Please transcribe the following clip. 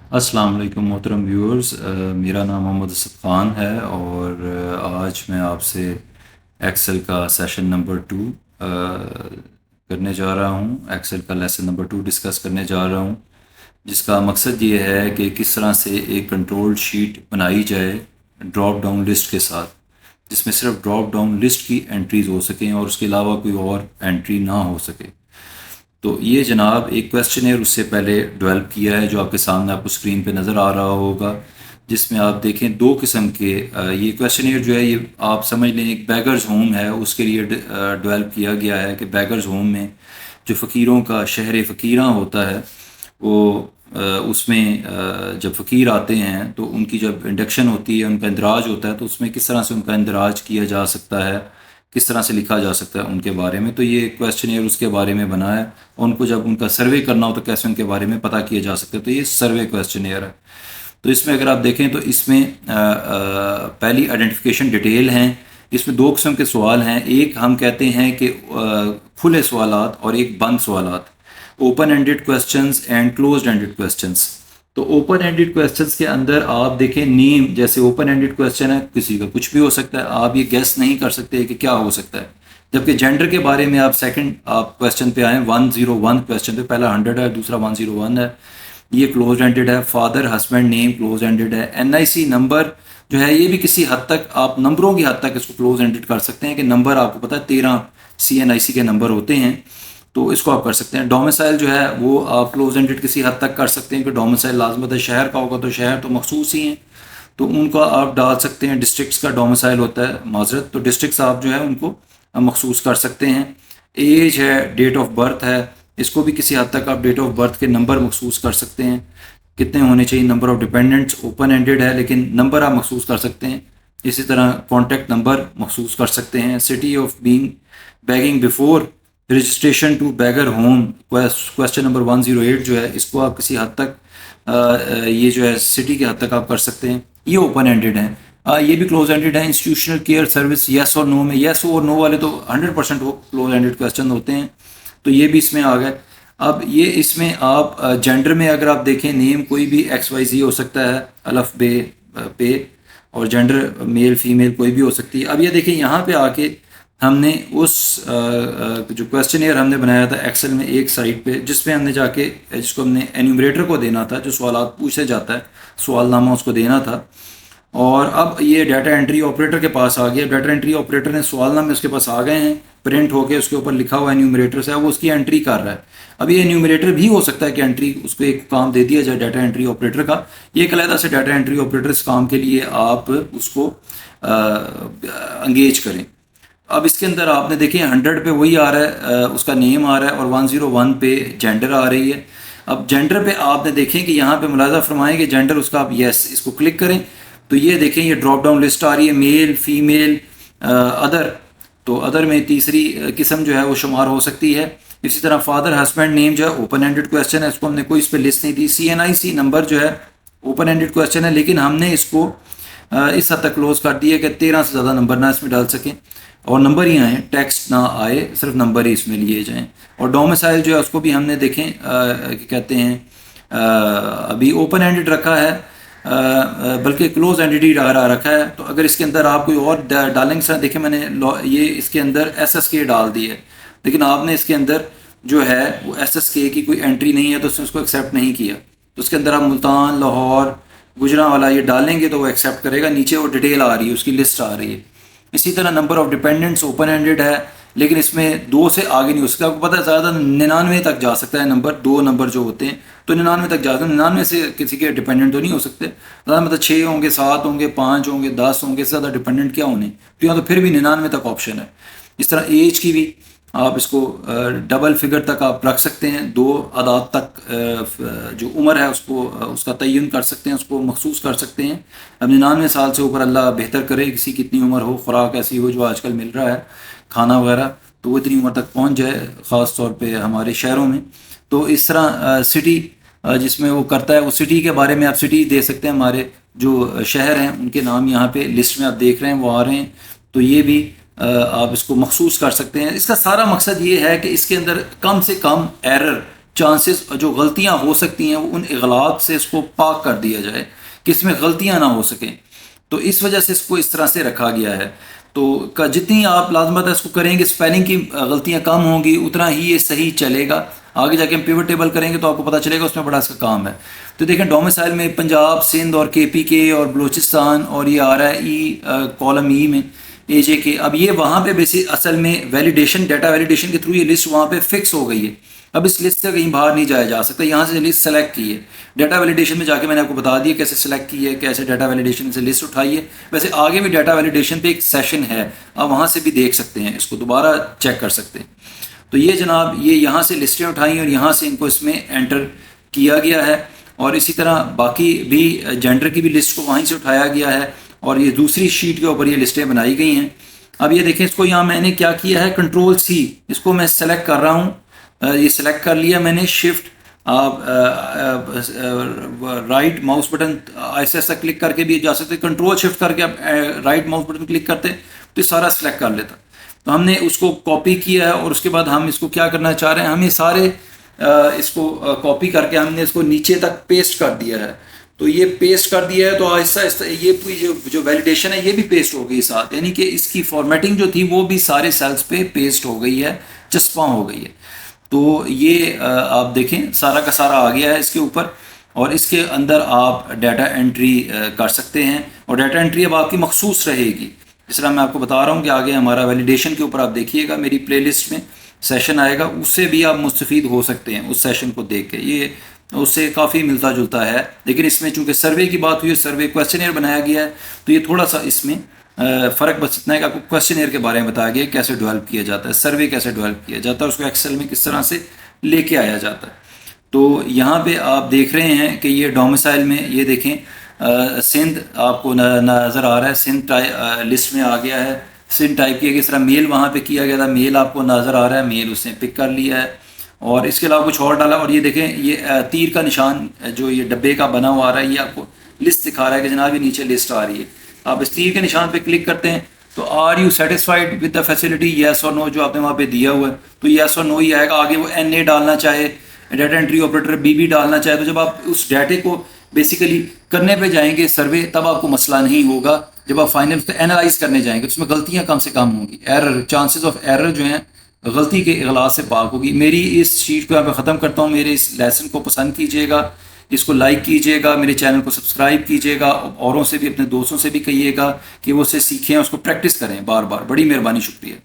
अस्सलाम वालेकुम मोहतरम व्यूअर्स। मेरा नाम मोहम्मद असद ख़ान है और आज मैं आपसे एक्सेल का सेशन नंबर 2 करने जा रहा हूँ। एक्सेल का लेसन नंबर 2 डिस्कस करने जा रहा हूँ, जिसका मकसद ये है कि किस तरह से एक कंट्रोल शीट बनाई जाए ड्रॉप डाउन लिस्ट के साथ, जिसमें सिर्फ ड्रॉप डाउन लिस्ट की एंट्रीज़ हो सकें और उसके अलावा कोई और एंट्री ना हो सके। तो ये जनाब एक क्वेश्चनेयर उससे पहले डेवलप किया है, जो आपके सामने आपको स्क्रीन पे नज़र आ रहा होगा, जिसमें आप देखें दो किस्म के ये क्वेश्चनेयर जो है, ये आप समझ लें एक बैगर्स होम है, उसके लिए डेवलप किया गया है कि बैगर्स होम में जो फ़कीरों का शहर फ़कीरा होता है, वो उसमें जब फ़कीर आते हैं तो उनकी जब इंडक्शन होती है, उनका इंदराज होता है, तो उसमें किस तरह से उनका इंदराज किया जा सकता है, किस तरह से लिखा जा सकता है उनके बारे में। तो ये क्वेश्चनियर उसके बारे में बना है, और उनको जब उनका सर्वे करना हो तो कैसे उनके बारे में पता किया जा सकता है। तो ये सर्वे क्वेश्चनियर है। तो इसमें अगर आप देखें तो इसमें पहली आइडेंटिफिकेशन डिटेल हैं। इसमें दो किस्म के सवाल हैं, एक हम कहते हैं कि खुले सवालात और एक बंद सवालात, open ended questions and closed ended questions. तो ओपन एंडेड क्वेश्चंस के अंदर आप देखें नेम, जैसे ओपन एंडेड क्वेश्चन है, किसी का कुछ भी हो सकता है, आप ये गेस नहीं कर सकते कि क्या हो सकता है। जबकि जेंडर के बारे में आप सेकंड आप क्वेश्चन पे आए 101 क्वेश्चन पे, पहला 100 है, दूसरा 101 है, ये क्लोज एंडेड है। Father husband name close ended है। एनआईसी नंबर जो है, ये भी किसी हद तक आप नंबरों की हद तक इसको क्लोज एंडेड कर सकते हैं कि नंबर आपको पता है 13 CNIC के नंबर होते हैं, तो इसको आप कर सकते हैं। डोमिसाइल जो है वो आप क्लोज एंडेड किसी हद तक कर सकते हैं कि डोमिसाइल लाजमत है शहर का होगा, तो शहर तो मखसूस ही हैं, तो उनका आप डाल सकते हैं। डिस्ट्रिक्ट्स का डोमिसाइल होता है माजरत, तो डिस्ट्रिक्ट्स आप जो है उनको मखसूस कर सकते हैं। एज है, डेट ऑफ बर्थ है, इसको भी किसी हद तक आप डेट ऑफ बर्थ के नंबर मखसूस कर सकते हैं। कितने होने चाहिए, number of dependents open ended है, लेकिन नंबर आप मखसूस कर सकते हैं। इसी तरह कॉन्टैक्ट नंबर मखसूस कर सकते हैं। City of being begging before registration to beggar home, question number 108 जो है, इसको आप किसी हद तक ये जो है सिटी के हद तक आप कर सकते हैं। ये ओपन एंडेड है। ये भी क्लोज एंडेड है। इंस्टीट्यूशनल केयर सर्विस येस और नो में, येस और नो वाले तो 100% वो क्लोज एंडेड क्वेश्चन होते हैं, तो ये भी इसमें आ गए। अब ये इसमें आप जेंडर में अगर आप देखें, नेम कोई भी XYZ हो सकता है, अलफ बे पे, और जेंडर मेल फीमेल कोई भी हो सकती है। अब ये देखें यहाँ पे आके हमने उस जो क्वेश्चनियर हमने बनाया था एक्सेल में एक साइड पे, जिसमें हमने जाके जिसको हमने एन्यूमरेटर को देना था, जो सवाल पूछे जाता है सवालनामा उसको देना था, और अब ये डाटा एंट्री ऑपरेटर के पास आ गया। डाटा एंट्री ऑपरेटर ने सवालनामे उसके पास आ गए हैं, प्रिंट होके उसके ऊपर लिखा हुआ एन्यूमरेटर से, वो उसकी एंट्री कर रहा है। अब ये एन्यूमरेटर भी हो सकता है कि एंट्री उसको एक काम दे दिया जाए डाटा एंट्री ऑपरेटर का, ये एक अलग से डाटा एंट्री ऑपरेटर इस काम के लिए आप उसको अंगेज करें। अब इसके अंदर आपने देखिए 100 पे वही आ रहा है, उसका नेम आ रहा है, और 101 पे जेंडर आ रही है। अब जेंडर पे आपने देखें कि यहाँ पे मुलाजा फरमाएं कि जेंडर उसका आप यस इसको क्लिक करें, तो ये देखें ये ड्रॉप डाउन लिस्ट आ रही है, मेल फीमेल अदर। तो अदर में तीसरी किस्म जो है वो शुमार हो सकती है। इसी तरह फादर हस्बैंड नेम जो है ओपन एंडेड क्वेश्चन है, इसको हमने कोई इस पर लिस्ट नहीं दी। CNIC नंबर जो है ओपन एंडेड क्वेश्चन है, लेकिन हमने इसको इस हद तक क्लोज कर दिया कि 13 से ज़्यादा नंबर ना इसमें डाल सकें, और नंबर ही आए, टेक्स्ट ना आए, सिर्फ नंबर ही इसमें लिए जाएं। और डोमिसाइल जो है उसको भी हमने देखें कहते हैं अभी ओपन एंडेड रखा है, बल्कि क्लोज एंडेड ही रखा है। तो अगर इसके अंदर आप कोई और डालेंगे, सर देखें मैंने ये इसके अंदर SSK डाल दी है, लेकिन आपने इसके अंदर जो है वो SSK की कोई एंट्री नहीं है, तो उसने उसको एक्सेप्ट नहीं किया। तो उसके अंदर आप मुल्तान, लाहौर, गुजरांवाला ये डालेंगे तो वो एक्सेप्ट करेगा। नीचे वो डिटेल आ रही है, उसकी लिस्ट आ रही है। इसी तरह number of dependents open ended है, लेकिन इसमें 2 से आगे नहीं हो सकता। आपको पता है ज़्यादा 99 तक जा सकता है नंबर, 2 नंबर जो होते हैं, तो 99 तक जाते हैं। 99 से किसी के डिपेंडेंट तो नहीं हो सकते, ज़्यादा मतलब 6 होंगे, 7 होंगे, 5 होंगे, 10 होंगे, इससे ज़्यादा डिपेंडेंट क्या होने। तो यहाँ तो फिर भी 99 तक ऑप्शन है। इस तरह एज की भी आप इसको डबल फिगर तक आप रख सकते हैं, 2 अदाद तक जो उम्र है उसको उसका तयन कर सकते हैं, उसको मखसूस कर सकते हैं। अब 99 साल से ऊपर अल्लाह बेहतर करे, किसी की इतनी उम्र हो, खुराक ऐसी हो जो आजकल मिल रहा है खाना वगैरह, तो वो इतनी उम्र तक पहुंच जाए, ख़ास तौर पे हमारे शहरों में। तो इस तरह सिटी जिसमें वो करता है, उस सिटी के बारे में आप सिटी दे सकते हैं। हमारे जो शहर हैं उनके नाम यहाँ पे लिस्ट में आप देख रहे हैं वो आ रहे हैं, तो ये भी आप इसको मखसूस कर सकते हैं। इसका सारा मकसद ये है कि इसके अंदर कम से कम एरर चांसेस जो गलतियां हो सकती हैं वो उन इगलात से इसको पाक कर दिया जाए कि इसमें गलतियां ना हो सकें। तो इस वजह से इसको इस तरह से रखा गया है। तो जितनी आप लाजमत इसको करेंगे, स्पेलिंग की गलतियां कम होंगी, उतना ही ये सही चलेगा। आगे जाके हम पिवट टेबल करेंगे तो आपको पता चलेगा उसमें बड़ा इसका काम है। तो देखें डोमिसाइल में पंजाब, सिंध और KPK और बलूचिस्तान, और ये आ रहा है कॉलम ई में AJK। अब ये वहाँ पे बेसिक असल में वैलिडेशन, डाटा वैलिडेशन के थ्रू ये लिस्ट वहाँ पे फिक्स हो गई है। अब इस लिस्ट से कहीं बाहर नहीं जाया जा सकता। यहाँ से लिस्ट सेलेक्ट की है, डाटा वैलिडेशन में जाके मैंने आपको बता दिया कैसे सेलेक्ट की है, कैसे डाटा वैलिडेशन से लिस्ट उठाई है। वैसे आगे भी डाटा वैलिडेशन पे एक सेशन है, आप वहाँ से भी देख सकते हैं, इसको दोबारा चेक कर सकते हैं। तो ये जनाब ये यहाँ से लिस्टें उठाई और यहाँ से इनको इसमें एंटर किया गया है। और इसी तरह बाकी भी जेंडर की भी लिस्ट को वहीं से उठाया गया है और ये दूसरी शीट के ऊपर ये लिस्टें बनाई गई हैं। अब ये देखें, इसको यहाँ मैंने क्या किया है, Ctrl+C, इसको मैं सेलेक्ट कर रहा हूँ। ये सेलेक्ट कर लिया मैंने, शिफ्ट आप राइट माउस बटन ऐसे ऐसा क्लिक करके भी जा सकते, Ctrl+Shift करके आप राइट माउस बटन क्लिक करते तो सारा सेलेक्ट कर लेता। तो हमने उसको कॉपी किया है और उसके बाद हम इसको क्या करना चाह रहे हैं, हम ये सारे इसको कॉपी करके हमने इसको नीचे तक पेस्ट कर दिया है। तो ये पेस्ट कर दिया है तो आहिस्ता आहिस्ता ये जो वैलिडेशन है ये भी पेस्ट हो गई साथ, यानी कि इसकी फॉर्मेटिंग जो थी वो भी सारे सेल्स पे पेस्ट हो गई है, चस्पा हो गई है। तो ये आप देखें सारा का सारा आ गया है इसके ऊपर, और इसके अंदर आप डाटा एंट्री कर सकते हैं। और डाटा एंट्री अब आपकी मखसूस रहेगी, जिस तरह मैं आपको बता रहा हूँ कि आगे हमारा वैलिडेशन के ऊपर आप देखिएगा मेरी प्लेलिस्ट में सेशन आएगा, उससे भी आप मुस्तफ़ीद हो सकते हैं उस सेशन को देख के। ये उससे काफ़ी मिलता जुलता है, लेकिन इसमें चूंकि सर्वे की बात हुई है, सर्वे क्वेश्चनर बनाया गया है, तो ये थोड़ा सा इसमें फ़र्क बस इतना है कि आपको क्वेश्चनर के बारे में बताया गया कैसे डेवलप किया जाता है, सर्वे कैसे डेवलप किया जाता है, उसको एक्सेल में किस तरह से लेके आया जाता है। तो यहाँ पे आप देख रहे हैं कि ये डोमिसाइल में ये देखें सिंध आपको नज़र आ रहा है, सिंध लिस्ट में आ गया है, सिंध टाइप किया गया। इस तरह मेल वहाँ पे किया गया था, मेल आपको नज़र आ रहा है, मेल उसने पिक कर लिया है। और इसके अलावा कुछ और डाला, और ये देखें ये तीर का निशान जो ये डब्बे का बना हुआ आ रहा है, ये आपको लिस्ट दिखा रहा है कि जनाब ये नीचे लिस्ट आ रही है। आप इस तीर के निशान पे क्लिक करते हैं तो are you satisfied with the facility, yes और नो, जो आपने वहाँ पे दिया हुआ है तो येस और नो ही आएगा। आगे वो NA डालना चाहे, डाटा एंट्री ऑपरेटर BB डालना चाहे, तो जब आप उस डाटे को बेसिकली करने पे जाएंगे सर्वे, तब आपको मसला नहीं होगा। जब आप फाइनल एनालाइज करने जाएंगे तो उसमें गलतियाँ कम से कम होंगी, एरर, चांसेस ऑफ एरर जो हैं गलती के इगलास से पाक होगी। मेरी इस शीट को यहाँ पे ख़त्म करता हूँ। मेरे इस लेसन को पसंद कीजिएगा, इसको लाइक कीजिएगा, मेरे चैनल को सब्सक्राइब कीजिएगा, औरों से भी, अपने दोस्तों से भी कहिएगा कि वो उससे सीखें, उसको प्रैक्टिस करें बार बार। बड़ी मेहरबानी, शुक्रिया।